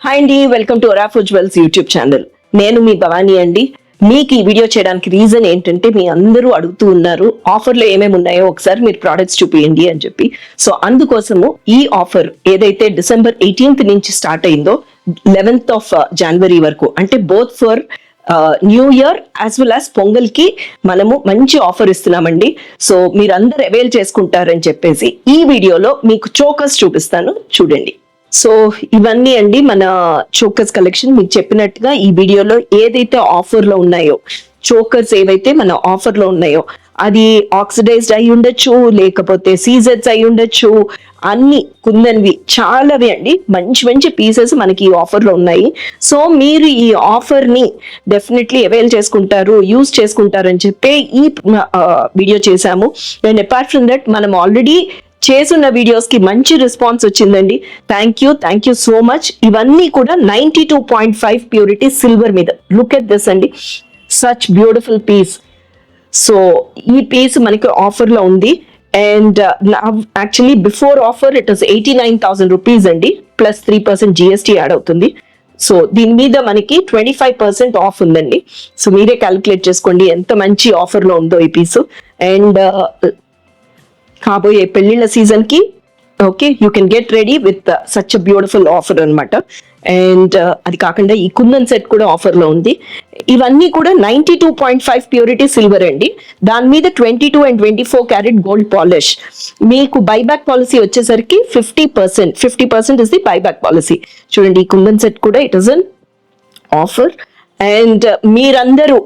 Hi అండి, welcome to ఒరాఫో jewels YouTube channel. నేను మీ భవానీ అండి. మీకు ఈ వీడియో చేయడానికి రీజన్ ఏంటంటే, మీ అందరూ అడుగుతూ ఉన్నారు ఆఫర్లో ఏమేమి ఉన్నాయో ఒకసారి మీరు ప్రోడక్ట్స్ చూపియండి అని చెప్పి. సో అందుకోసము ఈ ఆఫర్ ఏదైతే డిసెంబర్ 18th నుంచి స్టార్ట్ అయిందో 11th of January వరకు, అంటే both for new year as well as pongal కి మనము మంచి ఆఫర్ ఇస్తున్నామండి. సో మీరందరూ అవైల్ చేసుకుంటారని చెప్పేసి ఈ వీడియోలో మీకు చోకర్స్ చూపిస్తాను, చూడండి. సో ఇవన్నీ అండి మన చోకర్స్ కలెక్షన్. మీకు చెప్పినట్టుగా ఈ వీడియోలో ఏదైతే ఆఫర్ లో ఉన్నాయో, చోకర్స్ ఏవైతే మన ఆఫర్ లో ఉన్నాయో, అది ఆక్సిడైజ్డ్ అయి ఉండొచ్చు, లేకపోతే సీజెడ్స్ అయి ఉండొచ్చు, అన్ని కుందన్వి చాలావి అండి. మంచి మంచి పీసెస్ మనకి ఈ ఆఫర్ లో ఉన్నాయి. సో మీరు ఈ ఆఫర్ ని డెఫినెట్లీ అవైల్ చేసుకుంటారు, యూజ్ చేసుకుంటారు అని చెప్పి ఈ వీడియో చేశాము. అండ్ అపార్ట్ ఫ్రమ్ దట్ మనం ఆల్రెడీ చేస్తున్న వీడియోస్ కి మంచి రెస్పాన్స్ వచ్చిందండి. Thank you so much. ఇవన్నీ కూడా 92.5 ప్యూరిటీ సిల్వర్ మీద. లుక్ ఎట్ దిస్ అండి, సచ్ బ్యూటిఫుల్ పీస్. సో ఈ పీస్ మనకి ఆఫర్ లో ఉంది. And actually before offer it was 89,000 rupees అండి, ప్లస్ 3% GST యాడ్ అవుతుంది. సో దీని మీద మనకి 25% ఆఫ్ ఉందండి. సో మీరే క్యాలిక్యులేట్ చేసుకోండి ఎంత మంచి ఆఫర్ లో ఉందో ఈ పీసు. అండ్ కాబోయే పెళ్లిళ్ళ సీజన్ కి okay, you can get ready with such a beautiful offer అనమాట. అండ్ అది కాకుండా ఈ కుందన్ సెట్ కూడా ఆఫర్ లో ఉంది. ఇవన్నీ కూడా 92.5 ప్యూరిటీ సిల్వర్ అండి. దాని మీద 22 and 24 క్యారెట్ గోల్డ్ పాలిష్. మీకు బైబ్యాక్ పాలసీ వచ్చేసరికి 50% ఇస్ ది బైబ్యాక్ పాలసీ. చూడండి, ఈ కుందన్ సెట్ కూడా it is an offer. And మీరందరూ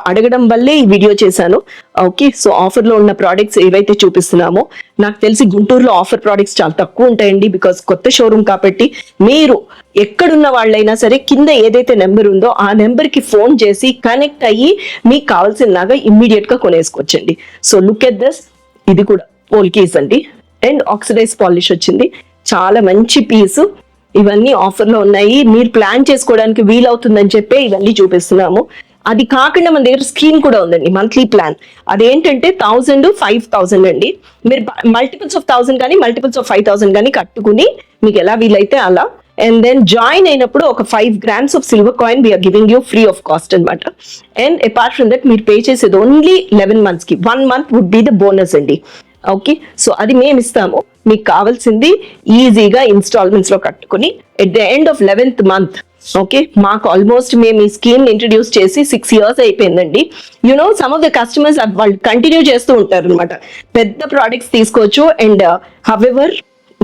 అడగడం వల్లే ఈ వీడియో చేశాను. ఓకే, సో ఆఫర్ లో ఉన్న ప్రోడక్ట్స్ ఏవైతే చూపిస్తున్నామో, నాకు తెలిసి గుంటూరులో ఆఫర్ ప్రోడక్ట్స్ చాలా తక్కువ ఉంటాయండి, బికాస్ కొత్త షోరూమ్ కాబట్టి. మీరు ఎక్కడున్న వాళ్ళైనా సరే కింద ఏదైతే నెంబర్ ఉందో ఆ నెంబర్ కి ఫోన్ చేసి కనెక్ట్ అయ్యి మీకు కావాల్సినగా ఇమ్మీడియట్ గా కొనేసుకోవచ్చండి. సో లుక్ ఎట్ దిస్, ఇది కూడా పోల్కీస్ అండి. అండ్ ఆక్సిడైజ్ పాలిష్ వచ్చింది, చాలా మంచి పీసు. ఇవన్నీ ఆఫర్ లో ఉన్నాయి, మీరు ప్లాన్ చేసుకోవడానికి వీలవుతుందని చెప్పి ఇవన్నీ చూపిస్తున్నాము. అది కాకుండా మన దగ్గర స్కీమ్ కూడా ఉందండి, మంత్లీ ప్లాన్. అదేంటంటే 1000, 5000 అండి. మీరు మల్టిపుల్స్ ఆఫ్ 1000 కానీ మల్టిపుల్స్ ఆఫ్ 5000 కానీ కట్టుకుని మీకు ఎలా వీలైతే అలా. అండ్ దెన్ జాయిన్ అయినప్పుడు ఒక 5 grams of silver coin we're giving you free of cost అనమాట. అండ్ అపార్ట్ ఫ్రమ్ దట్ మీరు పే చేసేది ఓన్లీ 11 months కి. 1 month would be the bonus అండి. ఓకే, సో అది మేము ఇస్తాము. మీకు కావాల్సింది ఈజీగా ఇన్స్టాల్మెంట్స్ లో కట్టుకుని at the end of 11th month. Okay, మాకు ఆల్మోస్ట్ మేము ఈ స్కీమ్ ఇంట్రడ్యూస్ చేసి 6 years అయిపోయిందండి. You know some of the customers వాళ్ళు కంటిన్యూ చేస్తూ ఉంటారు అనమాట. పెద్ద ప్రోడక్ట్స్ తీసుకోవచ్చు. అండ్ హవెవర్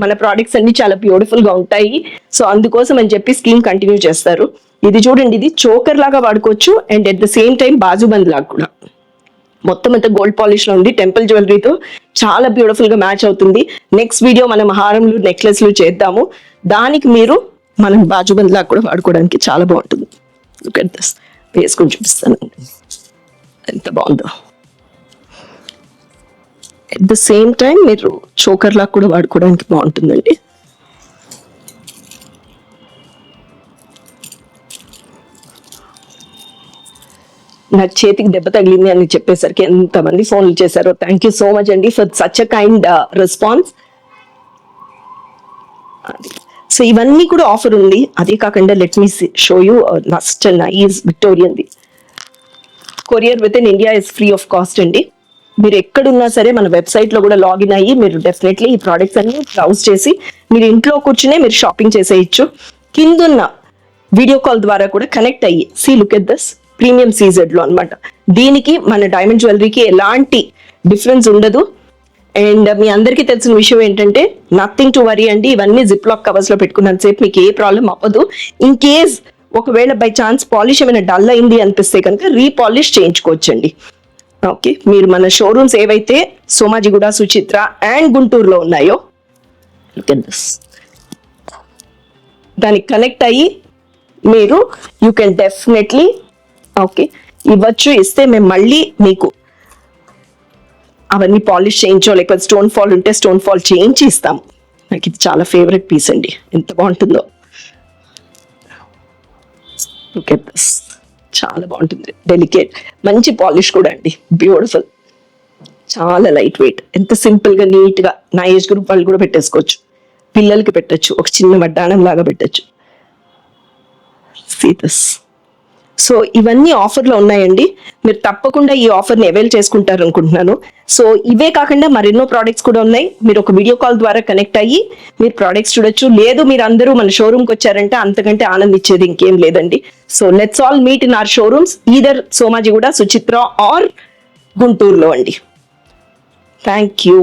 మన ప్రోడక్ట్స్ అన్ని చాలా బ్యూటిఫుల్ గా ఉంటాయి. సో అందుకోసం అని చెప్పి స్కీమ్ కంటిన్యూ చేస్తారు. ఇది చూడండి, ఇది చోకర్ లాగా వాడుకోవచ్చు. And at the same time bajuband లాగా కూడా. మొత్తం అంతా గోల్డ్ పాలిష్ లో ఉంది, టెంపుల్ జ్యువెలరీతో చాలా బ్యూటిఫుల్ గా మ్యాచ్ అవుతుంది. నెక్స్ట్ వీడియో మనం హారంలు, నెక్లెస్లు చేద్దాము. దానికి మీరు మనం బాజుబంద్ లాగా కూడా వాడుకోవడానికి చాలా బాగుంటుంది. లుక్ ఎట్ దిస్, వేసుకొని చూపిస్తాను ఎంత బాగుందో. అట్ ద సేమ్ టైం మీరు చోకర్ లాగా కూడా వాడుకోవడానికి బాగుంటుందండి. నాకు చేతికి దెబ్బ తగిలింది అని చెప్పేసరికి ఎంతమంది ఫోన్లు చేశారో. థ్యాంక్ యూ సో మచ్ అండి for such a kind response. So ఇవన్నీ కూడా ఆఫర్ ఉంది. అదే కాకుండా let me show you last nice Victorian the. Courier with in India is free of cost అండి. మీరు ఎక్కడున్నా సరే మన వెబ్సైట్ లో కూడా లాగిన్ అయ్యి మీరు డెఫినెట్లీ ఈ ప్రోడక్ట్స్ అన్ని బ్రౌజ్ చేసి మీరు ఇంట్లో కూర్చునే మీరు షాపింగ్ చేసేయచ్చు. కిందున్న వీడియో కాల్ ద్వారా కూడా కనెక్ట్ అయ్యి see look at this premium CZ లో అనమాట. దీనికి మన డైమండ్ జ్యువెలరీకి ఎలాంటి డిఫరెన్స్ ఉండదు. అండ్ మీ అందరికీ తెలిసిన విషయం ఏంటంటే నథింగ్ టు వరీ అండి. ఇవన్నీ జిప్ లాక్ కవర్స్ లో పెట్టుకున్నంత సేపు మీకు ఏ ప్రాబ్లం అవ్వదు. ఇన్ కేస్ ఒకవేళ బై ఛాన్స్ పాలిష్ ఏమైనా డల్ అయింది అనిపిస్తే కనుక రీపాలిష్ చేయించుకోవచ్చండి. ఓకే, మీరు మన షోరూమ్స్ ఏవైతే సోమాజిగూడ, సుచిత్ర అండ్ గుంటూరులో ఉన్నాయో దానికి కనెక్ట్ అయ్యి మీరు యూ కెన్ డెఫినెట్లీ ఓకే ఇవ్వచ్చు. ఇస్తే మేము మళ్ళీ మీకు అవన్నీ పాలిష్ చేయించో, లేకపోతే స్టోన్ ఫాల్ ఉంటే స్టోన్ ఫాల్ చేయించి ఇస్తాము. నాకు ఇది చాలా ఫేవరెట్ పీస్ అండి, ఎంత బాగుంటుందో. లుక్ ఎట్ దిస్, చాలా బాగుంటుంది, డెలికేట్, మంచి పాలిష్ కూడా అండి, బ్యూటిఫుల్, చాలా లైట్ వెయిట్, ఎంత సింపుల్ గా నీట్ గా నా ఏజ్ గ్రూప్ వాళ్ళు కూడా పెట్టేసుకోవచ్చు. పిల్లలకి పెట్టచ్చు, ఒక చిన్న వడ్డాణం లాగా పెట్టచ్చు. See this. సో ఇవన్నీ ఆఫర్లో ఉన్నాయండి. మీరు తప్పకుండా ఈ ఆఫర్ని అవైల్ చేసుకుంటారు అనుకుంటున్నాను. సో ఇవే కాకుండా మరెన్నో ప్రోడక్ట్స్ కూడా ఉన్నాయి. మీరు ఒక వీడియో కాల్ ద్వారా కనెక్ట్ అయ్యి మీరు ప్రోడక్ట్స్ చూడొచ్చు. లేదు మీరు అందరూ మన షోరూమ్కి వచ్చారంటే అంతకంటే ఆనందించేది ఇంకేం లేదండి. So let's all meet in our showrooms, either Somajiguda, Suchitra or గుంటూరులో అండి. Thank you.